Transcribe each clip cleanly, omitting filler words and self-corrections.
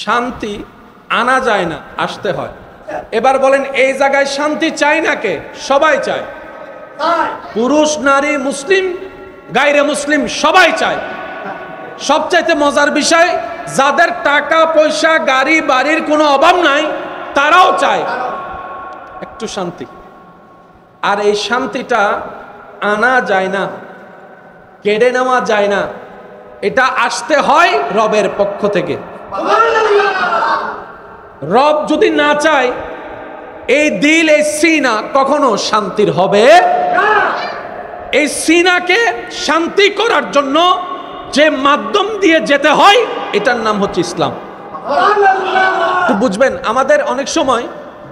শান্তি আনা যায় না, আসতে হয়। এবার বলেন এই জায়গায় শান্তি চায় না কে? সবাই চায়, পুরুষ নারী মুসলিম গায়রে মুসলিম সবাই চায়। সবচাইতে মজার বিষয়, যাদের টাকা পয়সা গাড়ি বাড়ির কোনো অভাব নাই তারাও চায় একটু শান্তি। আর এই শান্তিটা আনা যায় না, কেড়ে নেওয়া যায় না, এটা আসতে হয় রবের পক্ষ থেকে। রব যদি না চায় এই দিল এই সিনা কখনো শান্তির হবে না। এই সিনাকে শান্তি করার জন্য যে মাধ্যম দিয়ে যেতে হয় এটার নাম হচ্ছে ইসলাম। তো বুঝবেন, আমাদের অনেক সময়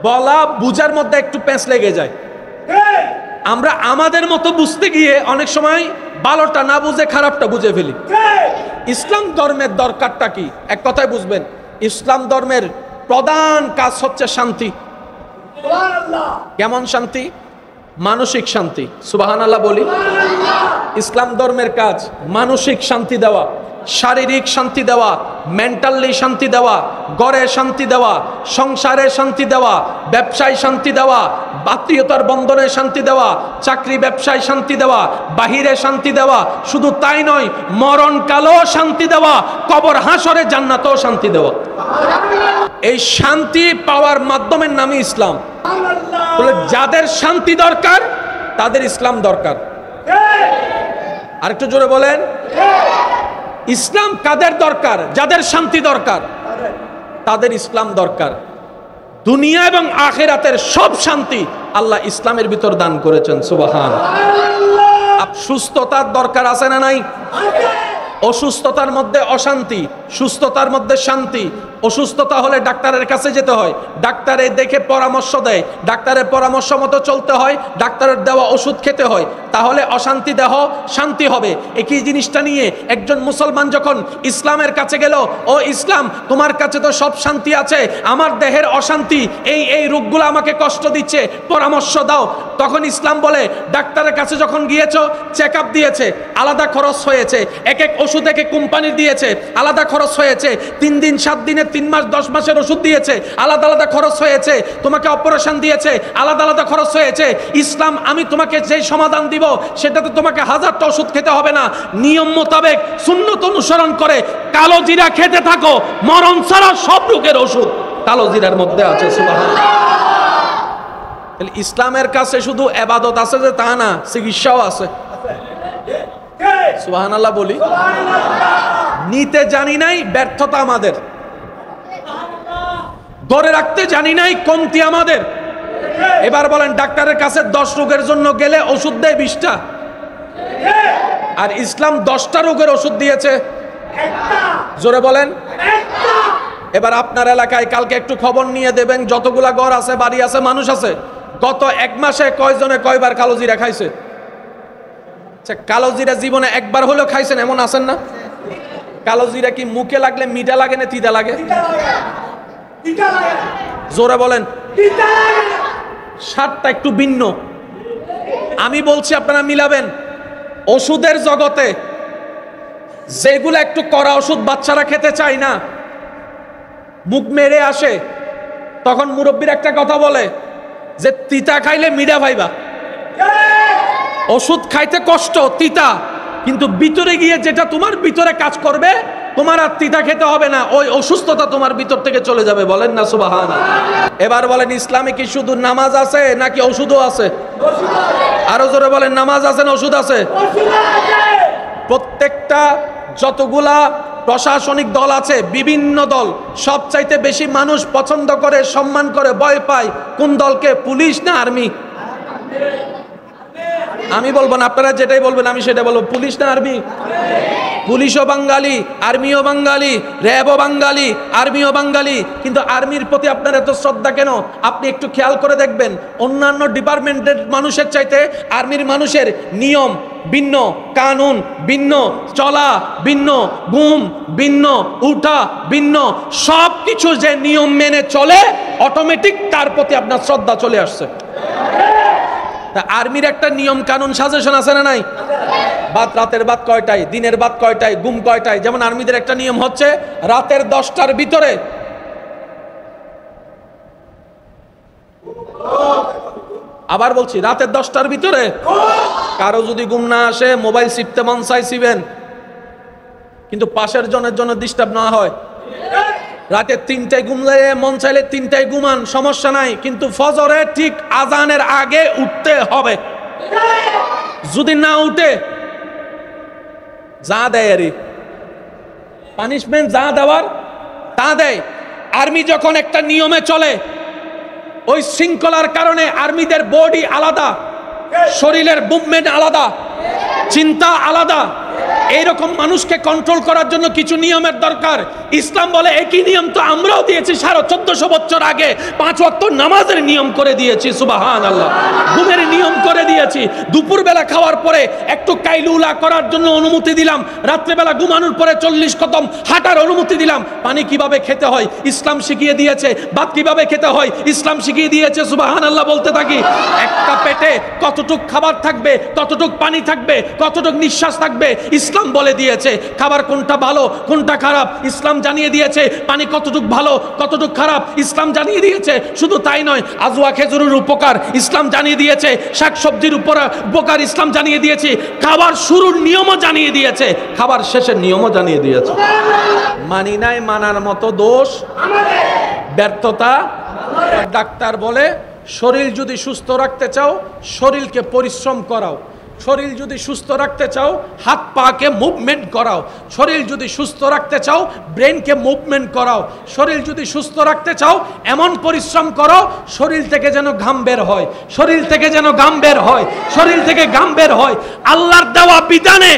বলা বুঝার মধ্যে একটু প্যাঁচ লেগে যায়। আমরা আমাদের মতো বুঝতে গিয়ে অনেক সময় ভালোটা না বুঝে খারাপটা বুঝে ফেলি। ইসলাম ধর্মের দরকারটা কি? এক কথায় বুঝবেন, ইসলাম ধর্মের প্রধান কাজ হচ্ছে শান্তি। কেমন শান্তি? মানসিক শান্তি। সুবহানাল্লাহ বলি। ইসলাম ধর্মের কাজ মানসিক শান্তি দেওয়া, শারীরিক শান্তি দেওয়া, মেন্টালি শান্তি দেওয়া, ঘরে শান্তি দেওয়া, সংসারে শান্তি দেওয়া, ব্যবসায় শান্তি দেওয়া, আত্মীয়তার বন্ধনে শান্তি দেওয়া, চাকরি ব্যবসায় শান্তি দেওয়া, বাহিরে শান্তি দেওয়া। শুধু তাই নয়, মরণকালেও শান্তি দেওয়া, কবর হাসরে জান্নাতেও শান্তি দেওয়া। এই শান্তি পাওয়ার মাধ্যমের নামই ইসলাম। বলে যাদের শান্তি দরকার তাদের ইসলাম দরকার। আরেকটু জোরে বলেন, ইসলাম কাদের দরকার? যাদের শান্তি দরকার তাদের ইসলাম দরকার। দুনিয়া এবং আখিরাতের সব শান্তি আল্লাহ ইসলামের ভিতর দান করেছেন। সুবহানাল্লাহ। সুস্থতার দরকার আছে না নাই? অসুস্থতার মধ্যে অশান্তি, সুস্থতার মধ্যে শান্তি। অসুস্থতা হলে ডাক্তারের কাছে যেতে হয়, ডাক্তারে দেখে পরামর্শ দেয়, ডাক্তারের পরামর্শ মতো চলতে হয়, ডাক্তারের দেওয়া ওষুধ খেতে হয়, তাহলে অশান্তি দেহ শান্তি হবে। একই জিনিসটা নিয়ে একজন মুসলমান যখন ইসলামের কাছে গেল, ও ইসলাম তোমার কাছে তো সব শান্তি আছে, আমার দেহের অশান্তি, এই এই রোগগুলো আমাকে কষ্ট দিচ্ছে, পরামর্শ দাও। তখন ইসলাম বলে, ডাক্তারের কাছে যখন গিয়েছো, চেক আপ দিয়েছে, আলাদা খরচ হয়েছে, এক এক ওষুধ এক এক কোম্পানি দিয়েছে, আলাদা খরচ হয়েছে, 3 দিন 7 দিনের 3 মাস 10 মাসের ওষুধ দিয়েছে, আলাদা আলাদা খরচ হয়েছে, তোমাকে অপারেশন দিয়েছে, আলাদা আলাদা খরচ হয়েছে। ইসলাম আমি তোমাকে যে সমাধান দিব সেটাতে তোমাকে 1000টা ওষুধ খেতে হবে না, নিয়ম মোতাবেক সুন্নত অনুসরণ করে কালো জিরা খেতে থাকো, মরণ ছাড়া সব রোগের ওষুধ কালো জিরার মধ্যে আছে। সুবহানাল্লাহ। তাহলে ইসলামের কাছে শুধু ইবাদত আছে যে তা না, চিকিৎসাও আছে। সুবহানাল্লাহ বলি। নিতে জানি নাই ব্যর্থতা আমাদের, ধরে রাখতে জানি নাই কমতি আমাদের। এবার বলেন, ডাক্তারের কাছে 10 রোগের জন্য গেলে ওষুধ দেয় 20টা, আর ইসলাম 10টা রোগের ওষুধ দিয়েছে একটা। জোরে বলেন একটা। এবার আপনার এলাকায় কালকে একটু খবর নিয়ে দেবেন, যতগুলা ঘর আছে, বাড়ি আছে, মানুষ আছে, গত 1 মাসে কয়জনে কয়বার কালো জিরা খাইছে? কালো জিরা জীবনে একবার হলেও খাইছেন এমন আছেন না? কালো জিরা কি মুখে লাগলে মিঠা লাগে না তিতা লাগে? জোরে বলেন। স্বাদটা একটু ভিন্ন। আমি বলছি আপনারা মিলাবেন। ওষুধের জগতে যেগুলো একটু কড়া ওষুধ বাচ্চারা খেতে চায় না, মুখ মেরে আসে, তখন মুরব্বীর একটা কথা বলে যে তিতা খাইলে মিঠা ভাইবা। ওষুধ খাইতে কষ্ট, তিতা, কিন্তু ভিতরে গিয়ে যেটা তোমার ভিতরে কাজ করবে, তোমার আর তিতা খেতে হবে না, ওই অসুস্থতা তোমার ভিতর থেকে চলে যাবে। বলেন না সুবহানাল্লাহ। এবার বলেন, ইসলামে কি শুধু নামাজ আছে নাকি ওষুধও আছে? আরো জোরে বলেন, নামাজ আছে না ওষুধ আছে? প্রত্যেকটা যতগুলা প্রশাসনিক দল আছে, বিভিন্ন দল, সবচাইতে বেশি মানুষ পছন্দ করে, সম্মান করে, ভয় পায় কোন দলকে? পুলিশ না আর্মি? আমি বলবো না, আপনারা যেটাই বলবেন আমি সেটা বলবো। পুলিশ না আর্মি? পুলিশও বাঙালি, আর্মিও বাঙালি, র্যাবও বাঙালি, আর্মিও বাঙালি, কিন্তু আর্মির প্রতি আপনার এত শ্রদ্ধা কেন? আপনি একটু খেয়াল করে দেখবেন, অন্যান্য ডিপার্টমেন্টের মানুষের চাইতে আর্মির মানুষের নিয়ম ভিন্ন, কানুন ভিন্ন, চলা ভিন্ন, ঘুম ভিন্ন, উঠা ভিন্ন, সব কিছু যে নিয়ম মেনে চলে, অটোমেটিক তার প্রতি আপনার শ্রদ্ধা চলে আসছে। আর্মির একটা নিয়ম কানুন সাজেশন আছে না নাই? বাদ রাতের বাদ কয়টায়, দিনের বাদ কয়টায়, ঘুম কয়টায়। যেমন আর্মিদের একটা নিয়ম হচ্ছে রাতের 10টার ভিতরে আবার বলছি, রাতের 10টার ভিতরে কারো যদি ঘুম না আসে, মোবাইল চিপতে মন চাইছিবেন, কিন্তু পাশের জনের জন্য ডিস্টার্ব না হয়। রাতে 3টায় ঘুমলে মন চাইলে 3টায় ঘুমান, সমস্যা নাই, কিন্তু ফজরে ঠিক আজানের আগে উঠতে হবে। যদি না উঠে যা দেয় আরে পানিশমেন্ট, যা দেওয়ার তা দেয়। আর্মি যখন একটা নিয়মে চলে, ওই শৃঙ্খলার কারণে আর্মিদের বডি আলাদা, শরীরের মুভমেন্ট আলাদা, চিন্তা আলাদা। এইরকম মানুষকে কন্ট্রোল করার জন্য কিছু নিয়মের দরকার। ইসলাম বলে একই নিয়ম তো আমরাও দিয়েছি 1450 বছর আগে। 5 ওয়াক্ত নামাজের নিয়ম করে দিয়েছি, সুবহানাল্লাহ। ঘুমের নিয়ম করে দিয়েছি। দুপুরবেলা খাওয়ার পরে একটু কাইলুলা করার জন্য অনুমতি দিলাম। রাত্রেবেলা ঘুমানোর পরে 40 কদম হাঁটার অনুমতি দিলাম। পানি কিভাবে খেতে হয় ইসলাম শিখিয়ে দিয়েছে। ভাত কিভাবে খেতে হয় ইসলাম শিখিয়ে দিয়েছে, সুবহানাল্লাহ বলতে থাকি। একটা পেটে কতটুক খাবার থাকবে, কতটুক পানি থাকবে, কতটুক নিঃশ্বাস থাকবে ইসলাম বলে দিয়েছে। খাবার কোনটা ভালো কোনটা খারাপ ইসলাম জানিয়ে দিয়েছে। পানি কতটুক ভালো কতটুক খারাপ ইসলাম জানিয়ে দিয়েছে। শুধু তাই নয়, আজওয়া খেজুরের উপকার ইসলাম জানিয়ে দিয়েছে। শাকসবজির উপকার ইসলাম জানিয়ে দিয়েছে। খাবার শুরুর নিয়মও জানিয়ে দিয়েছে, খাবার শেষের নিয়মও জানিয়ে দিয়েছে। মানি নাই, মানার মতো দোষ ব্যর্থতা। ডাক্তার বলে শরীর যদি সুস্থ রাখতে চাও শরীরকে পরিশ্রম করাও, শরীর যদি সুস্থ রাখতে চাও হাত পাকে মুভমেন্ট করাও, শরীর যদি সুস্থ রাখতে চাও ব্রেনকে মুভমেন্ট করাও, শরীর যদি সুস্থ রাখতে চাও এমন পরিশ্রম করো শরীর থেকে যেন ঘাম বের হয়, শরীর থেকে যেন ঘাম বের হয়, শরীর থেকে ঘাম বের হয়। আল্লাহর দেওয়া বিধানে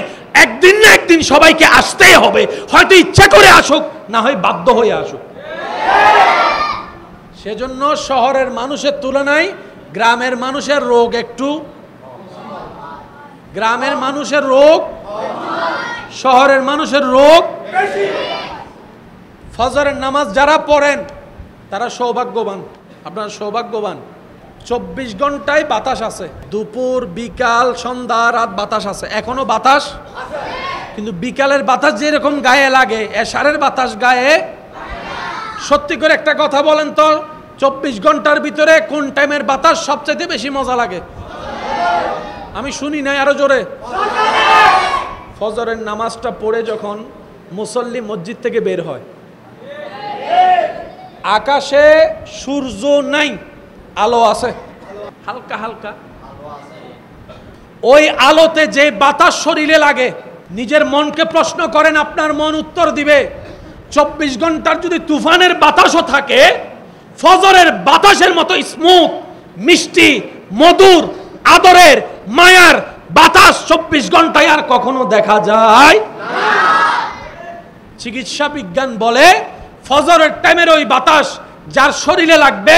একদিন না একদিন সবাইকে আসতেই হবে, হয়তো ইচ্ছা করে আসুক, না হয় বাধ্য হয়ে আসুক। সেজন্য শহরের মানুষের তুলনায় গ্রামের মানুষের রোগ একটু, গ্রামের মানুষের রোগ শহরের মানুষের রোগ বেশি। ফজরের নামাজ যারা পড়েন তারা সৌভাগ্যবান, আপনারা সৌভাগ্যবান। 24 ঘন্টায় বাতাস আছে, দুপুর বিকাল সন্ধ্যা রাত বাতাস আছে। এখনো বাতাস, কিন্তু বিকালের বাতাস যেরকম গায়ে লাগে এশারের বাতাস গায়ে। সত্যি করে একটা কথা বলেন তো, 24 ঘন্টার ভিতরে কোন টাইমের বাতাস সবচেয়ে বেশি মজা লাগে? আমি শুনি নাই, আরো জোরে। ফজরের নামাজটা পড়ে যখন মুসল্লি মসজিদ থেকে বের হয়, আকাশে সূর্য নাই, আলো আছে হালকা হালকা। ওই আলোতে যে বাতাস শরীরে লাগে, নিজের মনকে প্রশ্ন করেন, আপনার মন উত্তর দিবে। 24 ঘন্টার যদি তুফানের বাতাসও থাকে, ফজরের বাতাসের মতো স্মুথ, মিষ্টি, মধুর, আদরের, মায়ার বাতাস 24 ঘন্টায় আর কখনো দেখা যায় না। চিকিৎসা বিজ্ঞান বলে ফজরের টাইমের ওই বাতাস যার শরীরে লাগবে,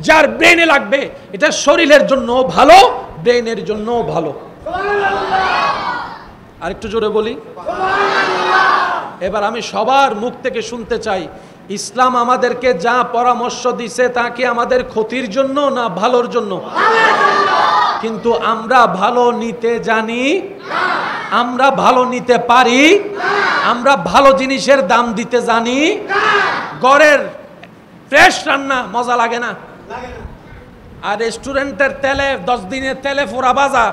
যার ব্রেনে লাগবে, এটা শরীরের জন্য ভালো, ব্রেনের জন্য ভালো। আর একটু জোরে বলি। এবার আমি সবার মুখ থেকে শুনতে চাই, ইসলাম আমাদেরকে যা পরামর্শ দিছে তা কি আমাদের ক্ষতির জন্য না ভালোর জন্য? কিন্তু আমরা ভালো নিতে জানি, আমরা ভালো নিতে পারি, আমরা ভালো জিনিসের দাম দিতে জানি। ঘরের ফ্রেশ রান্না মজা লাগে না, আর রেস্টুরেন্টের তেলে 10 দিনের তেলে ফোড়া ভাজা।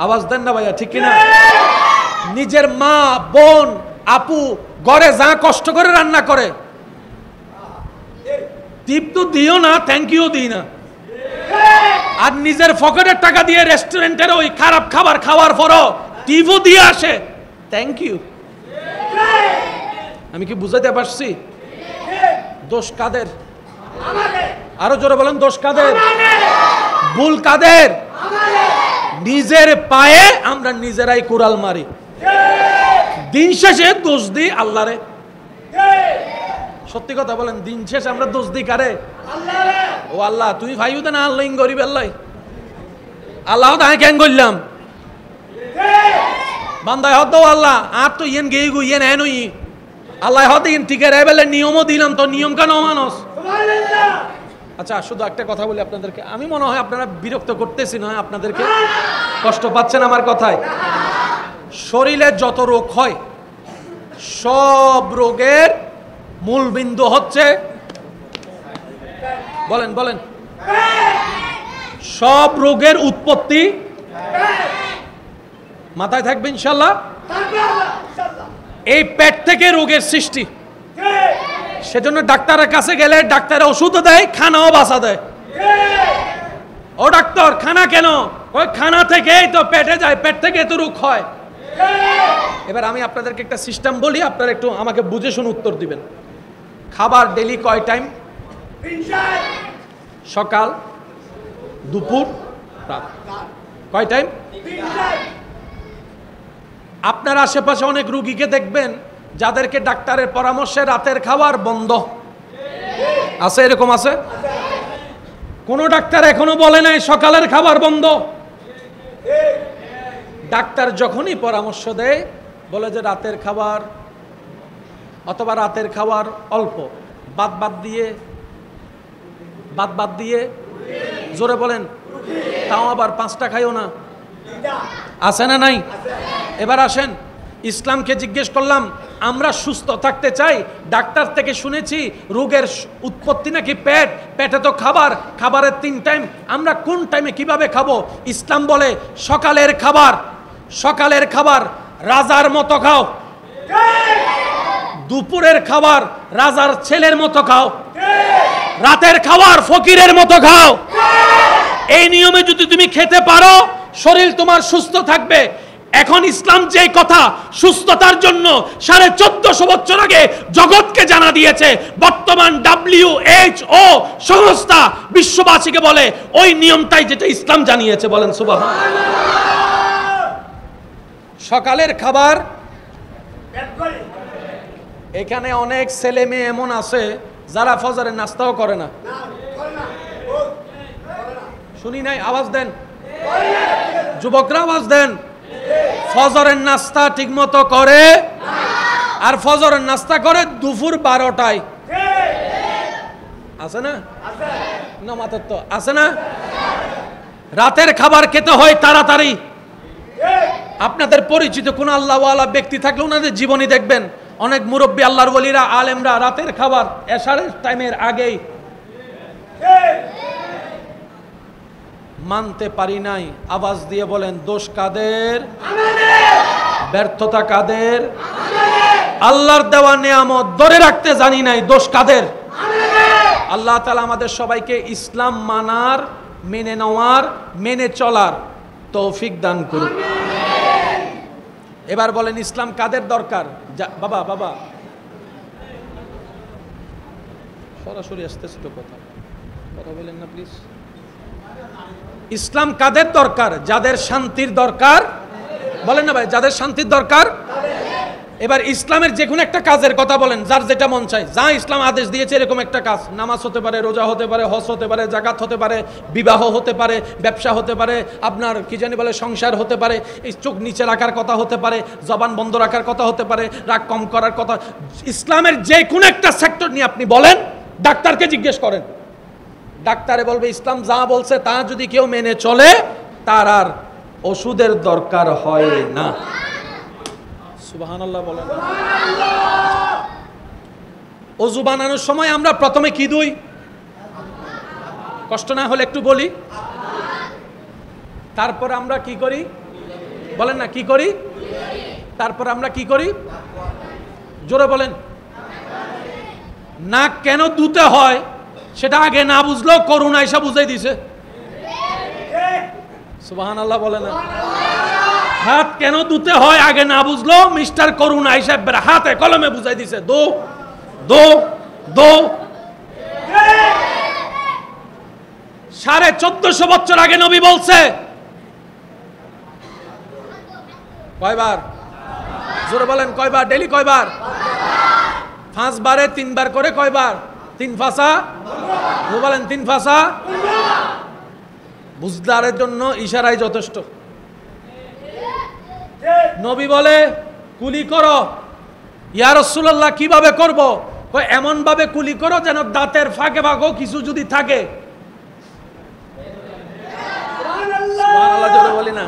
আওয়াজ দেন না ভাইয়া, ঠিক কিনা? নিজের মা, বোন, আপু ঘরে যা কষ্ট করে রান্না করে, টিপ তো দিও না, থ্যাংক ইউ দিই না। আর নিজের পকেটের টাকা দিয়ে রেস্টুরেন্টের ওই খারাপ খাবার খাওয়ার পরও টিপও দিয়ে আসে, থ্যাংক ইউ। আমি কি বুঝাতে পারছি? দোষ কাদের? আরো জোরে বলেন, দোষ কাদের? ভুল কাদের? নিজের পায়ে আমরা নিজেরাই কুড়াল মারি। দিন শেষে দোষ দিই আল্লাহরে। সত্যি কথা বলেন, দিন শেষে আমরা দোষ দিই কারে? ও আল্লাহ, তুই ভাইও না আল্লাহ গরিব আল্লাহ, আল্লাহ তাই কেন করলাম বান্দায় হত আল্লাহ আর তো ইয়েন গেই গু ইয়েন এন আল্লাহ হতে ইয়েন টিকে রেবেলের নিয়মও দিলাম, তো নিয়ম কেন মানুষ? আচ্ছা, শুধু একটা কথা বলি আপনাদেরকে, আমি মনে হয় আপনারা বিরক্ত করতেছি না, আপনাদেরকে কষ্ট পাচ্ছেন আমার কথায়। শরীরে যত রোগ হয় সব রোগের মূল বিন্দু হচ্ছে বলেন বলেন, সব রোগের উৎপত্তি মাথায় থাকবে ইনশাআল্লাহ। এই পেট থেকে রোগের সৃষ্টি। সেজন্য ডাক্তারের কাছে গেলে ডাক্তার ওষুধও দেয়, খানাও বাসা দেয়। ও ডাক্তার খানা কেন? ওই খানা থেকেই তো পেটে যায়, পেট থেকে তো রোগ হয়। এবার আমি আপনাদেরকে একটা সিস্টেম বলি, আপনারা একটু আমাকে বুঝে শুনে উত্তর দিবেন। খাবার ডেলি কয় টাইম? সকাল, দুপুর, রাত। কয় টাইম? আপনার আশেপাশে অনেক রোগীকে দেখবেন যাদেরকে ডাক্তারের পরামর্শে রাতের খাবার বন্ধ আছে, এরকম আছে? কোন ডাক্তার এখনো বলে নাই সকালের খাবার বন্ধ। ডাক্তার যখনই পরামর্শ দেয় বলে যে রাতের খাবার অথবা রাতের খাবার অল্প, বাদ দিয়ে জোরে বলেন, তাও আবার 5টা খাইও না, আছে না নাই? এবার আসেন, ইসলামকে জিজ্ঞেস করলাম আমরা সুস্থ থাকতে চাই, ডাক্তার থেকে শুনেছি রোগের উৎপত্তি নাকি পেট, পেটে তো খাবার, খাবারের 3 টাইম, আমরা কোন টাইমে কিভাবে খাবো? ইসলাম বলে সকালের খাবার রাজার মতো খাও, দুপুরের খাবার রাজার ছেলের মতো খাও, রাতের খাবার ফকিরের মতো খাও। এই নিয়মে যদি তুমি খেতে পারো শরীর তোমার সুস্থ থাকবে। এখন ইসলাম যে কথা সুস্থতার জন্য 1450 বছর আগে জগৎকে জানা দিয়েছে, বর্তমান WHO সংস্থা বিশ্ববাসীকে বলে ওই নিয়মটাই যেটা ইসলাম জানিয়েছে। বলেন সুবহানাল্লাহ। সকালের খাবার, এখানে অনেক ছেলে মেয়ে এমন আছে যারা ফজরের নাস্তাও করে না। শুনি নাই? আওয়াজ দেন যুবকরা, আওয়াজ দেন। ফজরের নাস্তা ঠিক মতো করে আর ফজরের নাস্তা করে দুপুর 12টায়, আছে না? নামাজের তো আছে না? রাতের খাবার খেতে হয় তাড়াতাড়ি। আপনাদের পরিচিত কোন আল্লাহওয়ালা ব্যক্তি থাকলে ওনাদের জীবনী দেখবেন, অনেক মুরব্বী আল্লাহর ওলিরা আলেমরা রাতের খাবার এশারের টাইমের আগেই। মানতে পারি নাই, আওয়াজ দিয়ে বলেন দোষ কাদের? ব্যর্থতা কাদের? আল্লাহর দেওয়া নিয়ামত ধরে রাখতে জানি নাই, দোষ কাদের? আল্লাহ তাআলা আমাদের সবাইকে ইসলাম মানার, মেনে নেওয়ার, মেনে চলার তৌফিক দান করুন। এবার বলেন ইসলাম কাদের দরকার? বাবা সরাসরি আসতেছে তো, কথা বলেন না প্লিজ। ইসলাম কাদের দরকার? যাদের শান্তির দরকার। বলেন না ভাই, যাদের শান্তির দরকার। এবার ইসলামের যে কোনো একটা কাজের কথা বলেন, যার যেটা মন চায়, যা ইসলাম আদেশ দিয়েছে এরকম একটা কাজ, নামাজ হতে পারে, রোজা হতে পারে, হজ হতে পারে, যাকাত হতে পারে, বিবাহ হতে পারে, ব্যবসা হতে পারে, আপনার কি জানি বলে সংসার হতে পারে, এই চোখ নিচে রাখার কথা হতে পারে, জবান বন্ধ রাখার কথা হতে পারে, রাগ কম করার কথা। ইসলামের যে কোনো একটা সেক্টর নিয়ে আপনি বলেন, ডাক্তারকে জিজ্ঞেস করেন, ডাক্তারে বলবে ইসলাম যা বলছে তা যদি কেউ মেনে চলে তার আর ওষুধের দরকার হয় না। সুবহানাল্লাহ বলেন। ওযু বানানোর সময় আমরা প্রথমে কি দুই? কষ্ট না হলে একটু বলি। তারপর আমরা কি করি? বলেন না, কি করি? তারপর আমরা কি করি? জোরে বলেন। নাক কেন ধুতে হয় সেটা আগে না বুঝলেও করুণা এসে বুঝাই দিছে। সুবহানাল্লাহ বলেন না। হাত কেন ধুতে হয় আগে না বুঝলো, মিস্টার করুণা হিসাব হাতে কলমে বুঝাই দিছে, দো দো দো। 1450 বছর আগে নবী বলছে। কয়বার? জোরে বলেন কয়বার? ডেলি কয়বার? 5 বারে 3 বার করে কয়বার? 3 ফাসা। বলেন 3 ফাসা। বুঝদারের জন্য ইশারাই যথেষ্ট। নবী বলে কুলি করো। ইয়া রাসূলুল্লাহ কিভাবে করব? এমন ভাবে কুলি করো যেন দাঁতের ফাঁকে ফাঁকেও কিছু যদি থাকে। সুবহানাল্লাহ জোরে বলি না।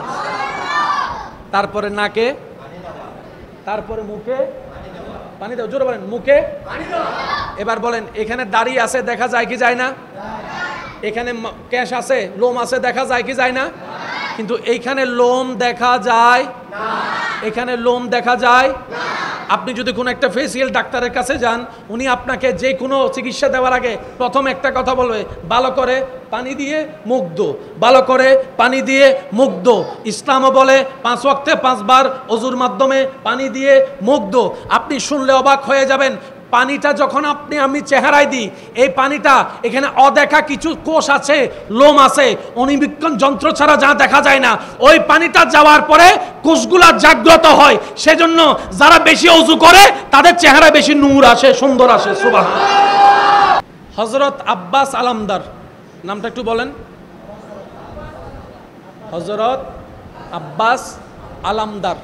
তারপরে নাকে, তারপরে মুখে, পানি দাও, জোরে বলেন। মুখে এবার বলেন এখানে দাড়ি আছে দেখা যায় কি যায় না? এখানে কেশ আছে, লোম আছে দেখা যায় কি যায় না? কিন্তু এইখানে লোম দেখা যায়, এখানে লোম দেখা যায়। আপনি যদি কোনো একটা ফেসিয়াল ডাক্তারের কাছে যান, উনি আপনাকে যে কোনো চিকিৎসা দেওয়ার আগে প্রথম একটা কথা বলবে, ভালো করে পানি দিয়ে মুখ ধো, ভালো করে পানি দিয়ে মুখ ধো। ইসলামও বলে 5 ওয়াক্তে 5 বার অজুর মাধ্যমে পানি দিয়ে মুখ ধো। আপনি শুনলে অবাক হয়ে যাবেন, পানিটা যখন আমি চেহারায় দিই, এই পানিটা এখানে অদেখা কিছু কোষ আছে, লোম আছে, অণুবীক্ষণ যন্ত্র ছাড়া যা দেখা যায় না, ওই পানিটা যাওয়ার পরে কোষগুলা জাগ্রত হয়। সেজন্য যারা বেশি ওযু করে তাদের চেহারায় বেশি নূর আসে, সুন্দর আসে। সুবহানাল্লাহ। হযরত আব্বাস আলামদার নামটা একটু বলেন। হযরত আব্বাস আলামদার,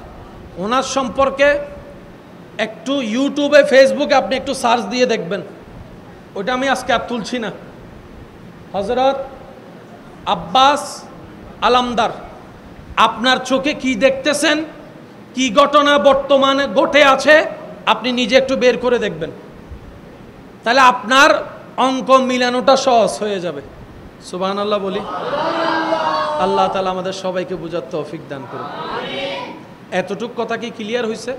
ওনার সম্পর্কে একটু ইউটিউবে ফেসবুকে আপনি একটু সার্চ দিয়ে দেখবেন, ওটা আমি আজকে আর তুলছি না। হযরত আব্বাস আলামদার, আপনার চোখে কি দেখতেছেন, কি ঘটনা বর্তমানে ঘটে আছে, আপনি নিজে একটু বের করে দেখবেন, তাহলে আপনার অঙ্ক মিলানোটা সহজ হয়ে যাবে। সুবহানাল্লাহ বলি। আল্লাহ তাআলা আমাদের সবাইকে বুঝার তৌফিক দান করুন। এতটুক কথা কি ক্লিয়ার হয়েছে?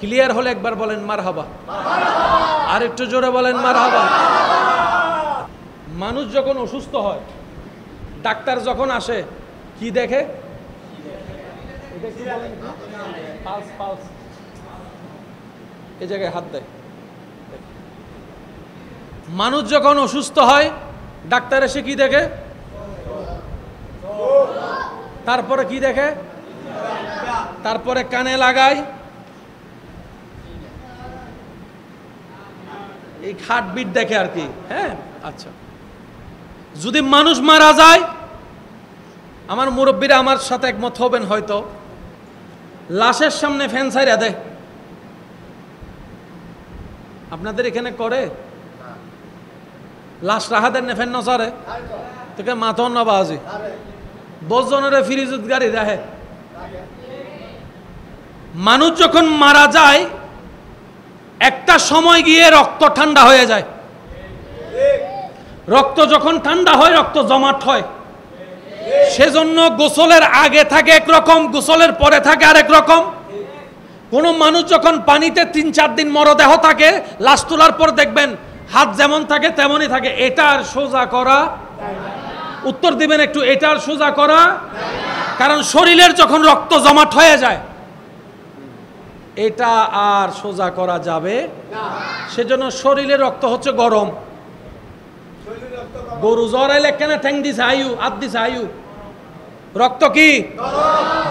ক্লিয়ার হলে একবার বলেন মারহাবা, আর একটু জোরে বলেন মারহাবা। মানুষ যখন অসুস্থ হয়, ডাক্তার যখন আসে, কি দেখে? পালস, পালস, এই জায়গায় হাত দেয়। মানুষ যখন অসুস্থ হয়, ডাক্তার এসে কি দেখে? তারপরে কি দেখে? তারপরে কানে লাগায়, এই হার্টবিট দেখে আর কি। হ্যাঁ, আচ্ছা। যদি মানুষ মারা যায়, আমার মুরব্বীরা আমার সাথে একমত হবেন হয়তো, লাশের সামনে ফ্যান ছাইরা দেয়। আপনাদের এখানে করে? লাশ রাহা দেন না ফ্যান নসারে, তোকে মাথন না বাজি বজনের ফিরিজুত গাড়ি দেখে। মানুষ যখন মারা যায়, একটা সময় গিয়ে রক্ত ঠান্ডা হয়ে যায়। রক্ত যখন ঠান্ডা হয়, রক্ত জমাট হয়। সেজন্য গোসলের আগে থাকে একরকম, গোসলের পরে থাকে আরেক রকম। কোন মানুষ যখন পানিতে 3-4 দিন মরদেহ থাকে, লাশ তোলার পর দেখবেন হাত যেমন থাকে তেমনই থাকে। এটার সোজা করা, উত্তর দিবেন একটু, এটার সোজা করা, কারণ শরীরের যখন রক্ত জমাট হয়ে যায়, এটা আর সোজা করা যাবে না। সেজন্য শরীরের রক্ত হচ্ছে গরম। গরু জ্বর আইলে কেন ঠ্যাং দিছে আয়ু, হাত দিছে আয়ু, রক্ত কি?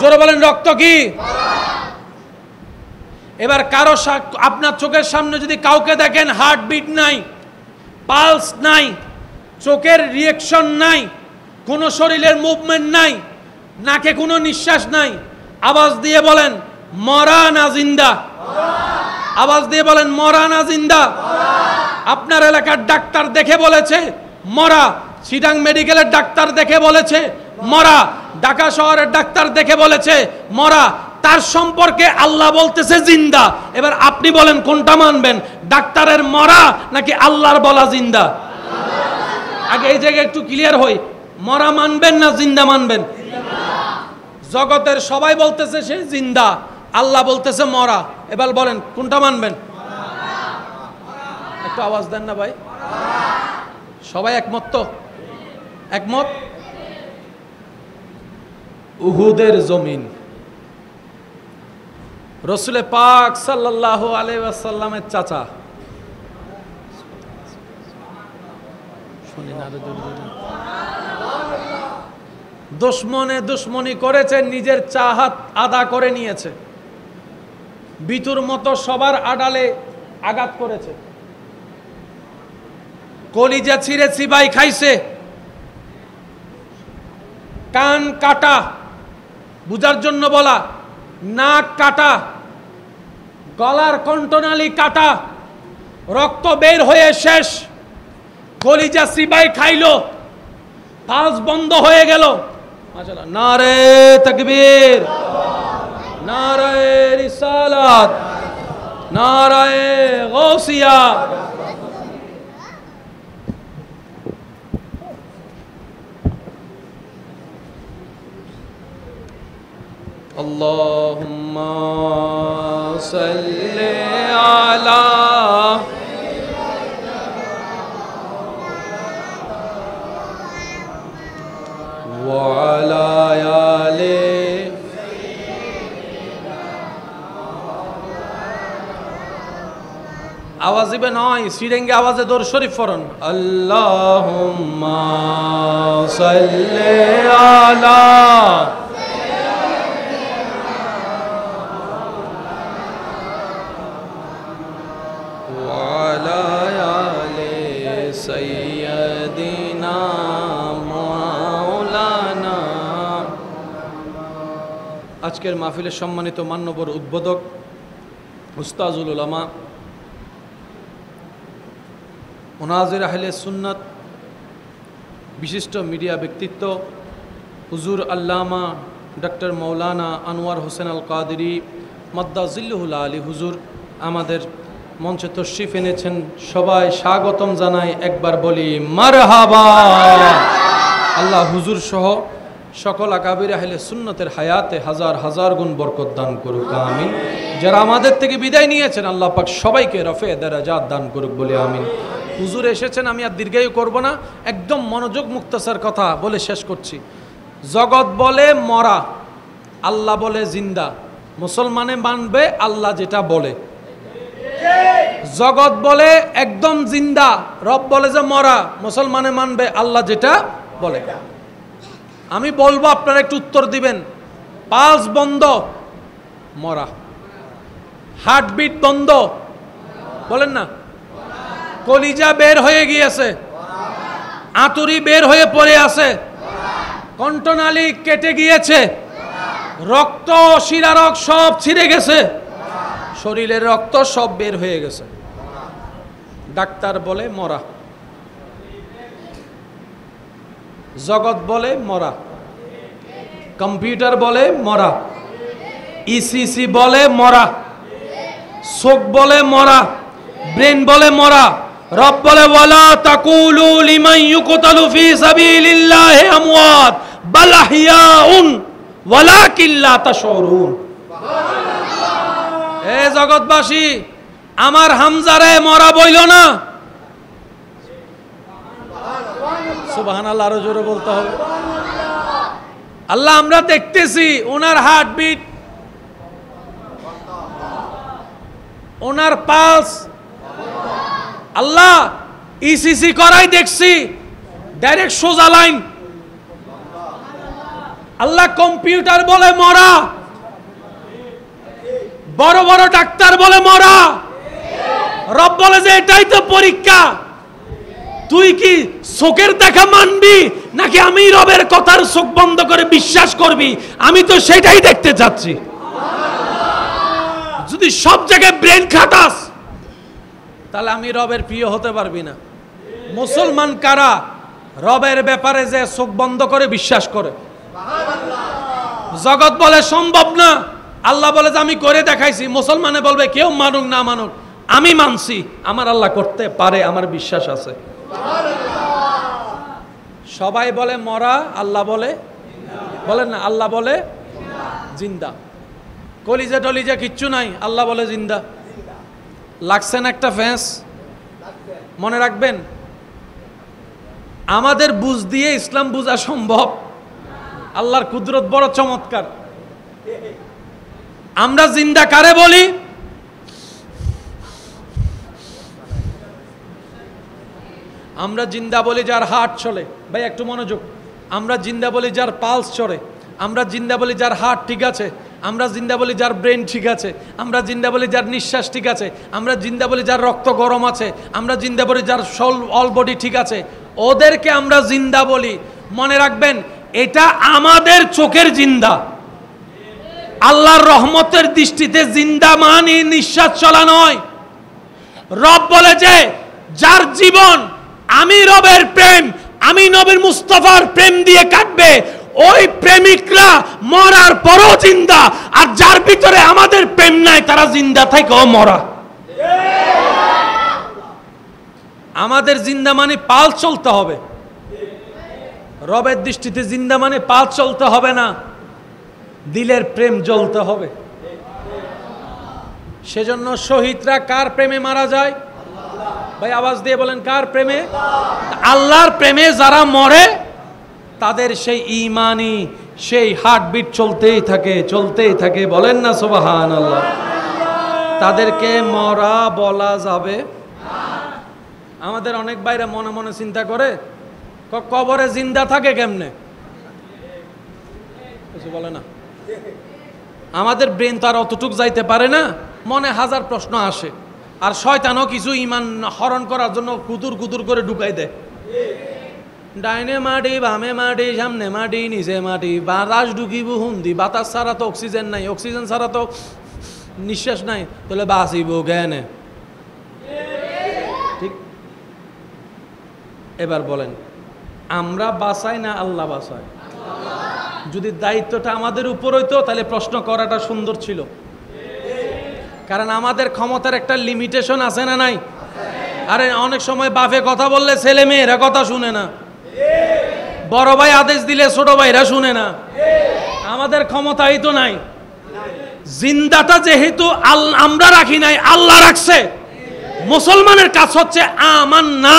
জোরে বলেন, রক্ত কি? এবার কারো আপনার চোখের সামনে যদি কাউকে দেখেন হার্টবিট নাই, পালস নাই, চোখের রিয়েকশন নাই, কোনো শরীরের মুভমেন্ট নাই, নাকে কোনো নিঃশ্বাস নাই, আওয়াজ দিয়ে বলেন মরা না জিন্দা? আওয়াজ দিয়ে বলেন মরা না জিন্দা? আপনার এলাকার ডাক্তার দেখে বলেছে মরা, চিটাং মেডিকেলের ডাক্তার দেখে বলেছে মরা, ঢাকা শহরের ডাক্তার দেখে বলেছে মরা, তার সম্পর্কে আল্লাহ বলতেছে জিন্দা। এবার আপনি বলেন কোনটা মানবেন, ডাক্তারের মরা নাকি আল্লাহর বলা জিন্দা? আগে এই জায়গায় একটু ক্লিয়ার হই, মরা মানবেন না জিন্দা মানবেন? জগতের সবাই বলতেছে সে জিন্দা, আল্লাহ বলতেছে মরা। এবার বলেন কোনটা মানবেন? একটু আওয়াজ দেন না ভাই। সবাই একমত তো? একমত। উহুদের জমিন, রাসূল পাক সাল্লাল্লাহু আলাইহি ওয়াসাল্লামের চাচা, শুনি না, দুশমনে দুশমনি করেছে, নিজের চাহাত আদা করে নিয়েছে, বিতুর মতো সবার আড়ালে আঘাত করেছে, কলিজা ছিঁড়ে চিবাই খাইছে, কান কাটা, বুঝার জন্য বলা, নাক কাটা, গলার কণ্ঠনালী কাটা, রক্ত বের হয়ে শেষ, কলিজা চিবাই খাইলো, পালস বন্ধ হয়ে গেল। মাশাআল্লাহ, নারে তাকবীর, নারে রিসালাত, নারায়ে গাউসিয়া। আল্লাহুম্মা সাল্লি আলা ওয়া আলা আলি আওয়াজ দিবে নয়, শ্রীরঙ্গে আওয়াজে দরুদ শরীফ পড়ুন। আল্লাহুম্মা সাল্লি আলা ওয়া আলা আলি সাইয়্যিদিনা মাওলানা। আজকের মাহফিলের সম্মানিত মান্যবর উদ্বোধক উস্তাজুল উলামা মুনাজির আহলে সুন্নাত বিশিষ্ট মিডিয়া ব্যক্তিত্ব হুজুর আল্লামা ডক্টর মৌলানা আনোয়ার হোসেন আল কাদেরী মাদ্দাজিল্লুহুল আলী হুজুর আমাদের মঞ্চে তশরিফ এনেছেন। সবাই স্বাগতম জানাই, একবার বলি মারহাবা। আল্লাহ হুজুর সহ সকল আকাবির আহলে সুন্নতের হায়াতে হাজার হাজার গুণ বরকত দান করুক, আমিন। যারা আমাদের থেকে বিদায় নিয়েছেন আল্লাহ পাক সবাইকে রফে দারাজাত দান করুক, বলে আমিন। হুজুর এসেছেন, আমি আর দীর্ঘায়ু করব না, একদম মনোযোগ মুক্তাসার কথা বলে শেষ করছি। জগৎ বলে মরা, আল্লাহ বলে জিন্দা। মুসলমানে মানবে আল্লাহ যেটা বলে। জগৎ বলে একদম জিন্দা, রব বলে যে মরা, মুসলমানে মানবে আল্লাহ যেটা বলে। আমি বলবো, আপনারা একটু উত্তর দিবেন। পালস বন্ধ, মরা। হার্টবিট বন্ধ, বলেন না। কলিজা বের হয়ে গিয়েছে, আতুরি বের হয়ে পড়ে আছে, কণ্ঠনালী কেটে গিয়েছে, রক্ত শিরারক সব ছিঁড়ে গেছে, শরীরের রক্ত সব বের হয়ে গেছে। ডাক্তার বলে মরা, জগৎ বলে মরা, কম্পিউটার বলে মরা, ইসিসি বলে মরা, চোখ বলে মরা, ব্রেন বলে মরা। রব বলে ওয়ালা তাকুলু লিমান ইউকতালু ফি সাবিলিল্লাহি আমওয়াত বাল আহইয়াউন ওয়ালাকিন লা তাশউরুন। এ জগৎবাসী, আমার হামজারে মরা বইল না। সুবহানাল্লাহ, আরো জোরে বলতে হবে। আল্লাহ, আমরা দেখতেছি ওনার হার্টবিট, ওনার পালস। আল্লাহ, ইসিসি করাই দেখছি, ডাইরেক্ট সোজা লাইন। আল্লাহ, কম্পিউটার বলে মরা, বড় বড় ডাক্তার বলে মরা। রব বলে যে এটাই তো পরীক্ষা। তুই কি চোখের দেখা মানবি নাকি আমি রবের কথার চোখ বন্ধ করে বিশ্বাস করবি? আমি তো সেটাই দেখতে চাচ্ছি। যদি সব জায়গায় ব্রেন খাটাস তাহলে আমি রবের প্রিয় হতে পারবি না। মুসলমান কারা রবের ব্যাপারে যে চোখ বন্ধ করে বিশ্বাস করে? জগৎ বলে সম্ভব না, আল্লাহ বলে যে আমি করে দেখাইছি। মুসলমানে বলবে কেউ মানুক না মানুক, আমি মানছি, আমার আল্লাহ করতে পারে, আমার বিশ্বাস আছে। সবাই বলে মরা, আল্লাহ বলে, বলেন না, আল্লাহ বলে জিন্দা। কলিজা টলিজা কিচ্ছু নাই, আল্লাহ বলে জিন্দা। লাগছেন একটা ফ্যাঁস। মনে রাখবেন, আমাদের বুঝ দিয়ে ইসলাম বুঝা সম্ভব। আল্লাহর কুদরত বড় চমৎকার। আমরা জিন্দা কারে বলি? আমরা জিন্দা বলি যার হার্ট চলে। ভাই একটু মনোযোগ। আমরা জিন্দা বলি যার পালস চলে। আমরা জিন্দা বলি যার হার্ট ঠিক আছে। আমরা জিন্দা বলি যার ব্রেন ঠিক আছে। আমরা জিন্দা বলি যার নিঃশ্বাস ঠিক আছে। আমরা জিন্দা বলি যার রক্ত গরম আছে। আমরা জিন্দা বলি যার অল বডি ঠিক আছে। ওদেরকে আমরা জিন্দা বলি। মনে রাখবেন, এটা আমাদের চোখের জিন্দা। আল্লাহর রহমতের দৃষ্টিতে জিন্দা মানে নিঃশ্বাস চলা নয়। রব বলে যে যার জীবন আমি রবের প্রেম, আমি নবীর মুস্তাফার প্রেম দিয়ে কাটবে, ওই প্রেমিকরা মরার পরও জিন্দা। আর যার ভিতরে আমাদের প্রেম নাই, তারা জিন্দা থেকেও মরা। আমাদের জিন্দা মানে পাল চলতে হবে, রবের দৃষ্টিতে জিন্দা মানে পাল চলতে হবে না, দিলের প্রেম জ্বলতে হবে। সেজন্য শহীদরা কার প্রেমে মারা যায়? ভাই আওয়াজ দিয়ে বলেন, কার প্রেমে? আল্লাহর প্রেমে যারা মরে তাদের সেই ঈমানি, সেই হার্টবিট চলতেই থাকে, চলতেই থাকে। বলেন না সুবহানাল্লাহ। তাদেরকে মরা বলা যাবে। আমাদের অনেক ভাইরা মনে মনে চিন্তা করে কবরে জিন্দা থাকে কেমনে, কিছু বলে না। আমাদের ব্রেন তো আর অতটুক যাইতে পারে না, মনে হাজার প্রশ্ন আসে। আর শয়তানও কিছু ইমান হরণ করার জন্য কুতুর কুতুর করে ঢুকাই দেয়। ডাইনে মাটি, বামে মাটি, সামনে মাটি, নিচে মাটি, বাতাস ঢুকিব হুন্দি, বাতাস ছাড়া তো অক্সিজেন নাই, অক্সিজেন ছাড়া তো নিঃশ্বাস নাই, তাহলে বাঁচিব জ্ঞানে। ঠিক। এবার বলেন, আমরা বাঁচাই না আল্লাহ বাঁচায়? যদি দায়িত্বটা আমাদের উপর হইতো তাহলে প্রশ্ন করাটা সুন্দর ছিল। কারণ আমাদের ক্ষমতার একটা লিমিটেশন আছে না নাই? আরে অনেক সময় বাপে কথা বললে ছেলে মেয়েরা কথা শুনে না, বড় ভাই আদেশ দিলে ছোট ভাইরা শুনে না। আমাদের ক্ষমতাই তো নাই। জিন্দাটা যেহেতু আমরা রাখি নাই, আল্লাহ রাখছে। মুসলমানের কাজ হচ্ছে আমান্না,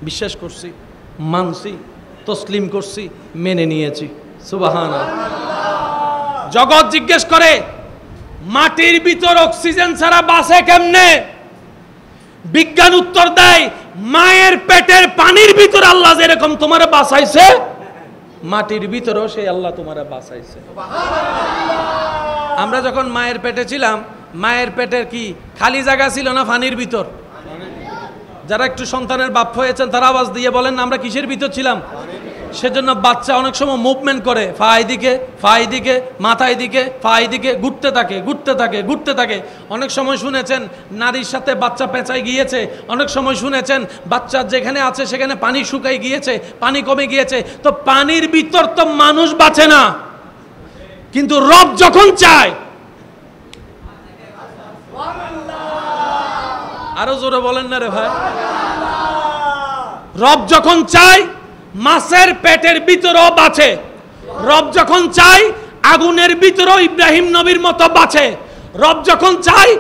বিশ্বাস করছি, মানছি, তসলিম করছি, মেনে নিয়েছি। সুবহানাল্লাহ। জগৎ জিজ্ঞেস করে মাটির ভিতর অক্সিজেন ছাড়া বাঁচে কেমনে? বিজ্ঞান উত্তর দেয়, মায়ের পেটের পানির ভিতর আল্লাহ যেরকম তোমারে বাঁচাইছে, মাটির ভিতরেও সেই আল্লাহ তোমারে বাঁচাইছে। আমরা যখন মায়ের পেটে ছিলাম, মায়ের পেটের কি খালি জায়গা ছিল না পানির ভিতর? যারা একটু সন্তানের বাপ হয়েছেন তারা আওয়াজ দিয়ে বলেন, আমরা কিসের ভিতর ছিলাম? সেজন্য বাচ্চা অনেক সময় মুভমেন্ট করে, ফাই দিকে, মাথায় দিকে, ফাই দিকে, ঘুরতে থাকে, ঘুরতে থাকে, ঘুরতে থাকে। অনেক সময় শুনেছেন নারীর সাথে বাচ্চা পেঁচাই গিয়েছে, অনেক সময় শুনেছেন বাচ্চা যেখানে আছে সেখানে পানি শুকাই গিয়েছে, পানি কমে গিয়েছে। তো পানির ভিতর তো মানুষ বাঁচে না, কিন্তু রব যখন চায়, আরো জোরে বলেন না রে ভাই, রব যখন চায় মাছের পেটের ভিতরেও বাঁচে। রব যখন চায় আগুনের ভিতরেও ইব্রাহিম নবীর মতো বাঁচে। রব যখন চায়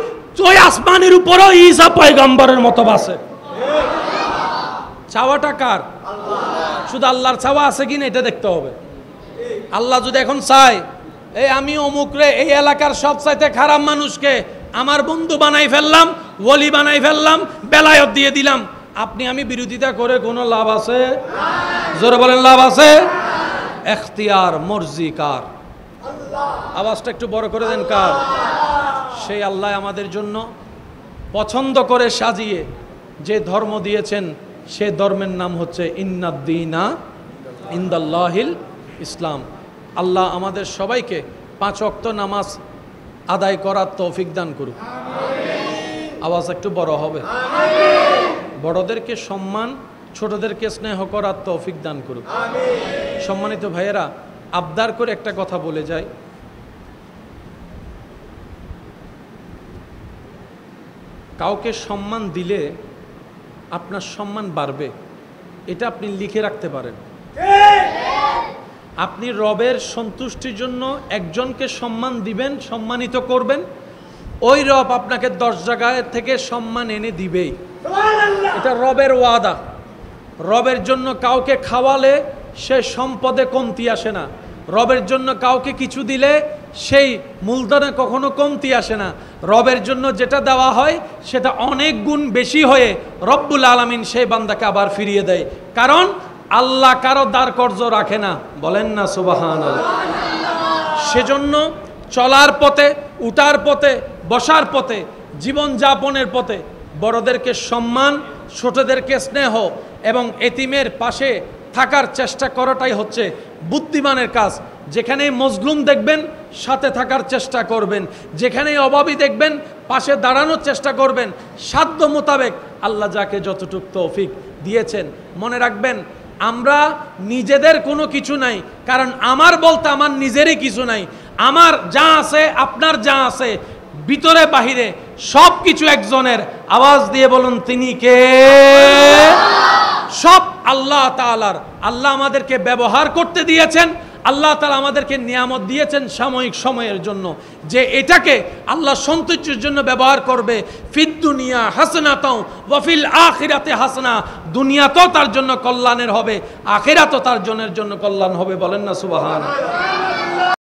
ওই আসমানের উপরেও ঈসা পয়গম্বরের মতো বাঁচে। চাওয়াটা কার? শুধু আল্লাহর চাওয়া আছে কিনা এটা দেখতে হবে। আল্লাহ যদি এখন চায় এই আমি অমুক রে, এই এলাকার সবচাইতে খারাপ মানুষকে আমার বন্ধু বানাই ফেললাম, ওলি বানাই ফেললাম, বেলায়ত দিয়ে দিলাম, আপনি আমি বিরোধিতা করে কোনো লাভ আছে? জোরে বলেন, লাভ আছে? এখতিয়ার মর্জি কার? আওয়াজটা একটু বড় করে দেন, কার? সেই আল্লাহ আমাদের জন্য পছন্দ করে সাজিয়ে যে ধর্ম দিয়েছেন, সে ধর্মের নাম হচ্ছে ইন্নাদ্দীনা ইনদাল্লাহিল ইসলাম। আল্লাহ আমাদের সবাইকে 5 ওয়াক্ত নামাজ আদায় করার তৌফিক দান করুক। আওয়াজ একটু বড় হবে। বড়দেরকে সম্মান, ছোটদেরকে স্নেহ করার তৌফিক দান করুক। সম্মানিত ভাইয়েরা, আবদার করে একটা কথা বলে যাই, কাউকে সম্মান দিলে আপনার সম্মান বাড়বে, এটা আপনি লিখে রাখতে পারেন। আপনি রবের সন্তুষ্টির জন্য একজনকে সম্মান দিবেন, সম্মানিত করবেন, ওই রব আপনাকে 10 জায়গায় থেকে সম্মান এনে দিবেই। এটা রবের ওয়াদা। রবের জন্য কাউকে খাওয়ালে সে সম্পদে কমতি আসে না। রবের জন্য কাউকে কিছু দিলে সেই মূলধনে কখনো কমতি আসে না। রবের জন্য যেটা দেওয়া হয় সেটা অনেক গুণ বেশি হয়ে রব্বুল আলামিন সেই বান্দাকে আবার ফিরিয়ে দেয়। কারণ আল্লাহ কারো দ্বার কর্জ রাখে না। বলেন না সুবহানাল্লাহ। সেজন্য চলার পথে, উঠার পথে, বসার পথে, জীবন যাপনের পথে বড়দেরকে সম্মান, ছোটদেরকে স্নেহ এবং এতিমের পাশে থাকার চেষ্টা করাটাই হচ্ছে বুদ্ধিমানের কাজ। যেখানেই মজলুম দেখবেন সাথে থাকার চেষ্টা করবেন, যেখানেই অভাবী দেখবেন পাশে দাঁড়ানোর চেষ্টা করবেন, সাধ্য মোতাবেক আল্লাহ যাকে যতটুকু তৌফিক দিয়েছেন। মনে রাখবেন, আমরা নিজেদের কোনো কিছু নাই, কারণ আমার বলতে আমার নিজেরই কিছু নাই। আমার যা আছে, আপনার যা আছে, ভিতরে বাহিরে সব কিছু একজনের। আওয়াজ দিয়ে বলুন তিনি কে? সব আল্লাহ তাআলার। আল্লাহ আমাদেরকে ব্যবহার করতে দিয়েছেন, আল্লাহ তাআলা আমাদেরকে নিয়ামত দিয়েছেন সাময়িক সময়ের জন্য, যে এটাকে আল্লাহ সন্তুষ্টির জন্য ব্যবহার করবে। ফিদ দুনিয়া হাসানাতাও ওয়া ফিল আখিরাতি হাসানা, দুনিয়াতেও তার জন্য কল্যাণের হবে, আখিরাতেও তার জন্য কল্যাণ হবে। বলেন না সুবহানাল্লাহ।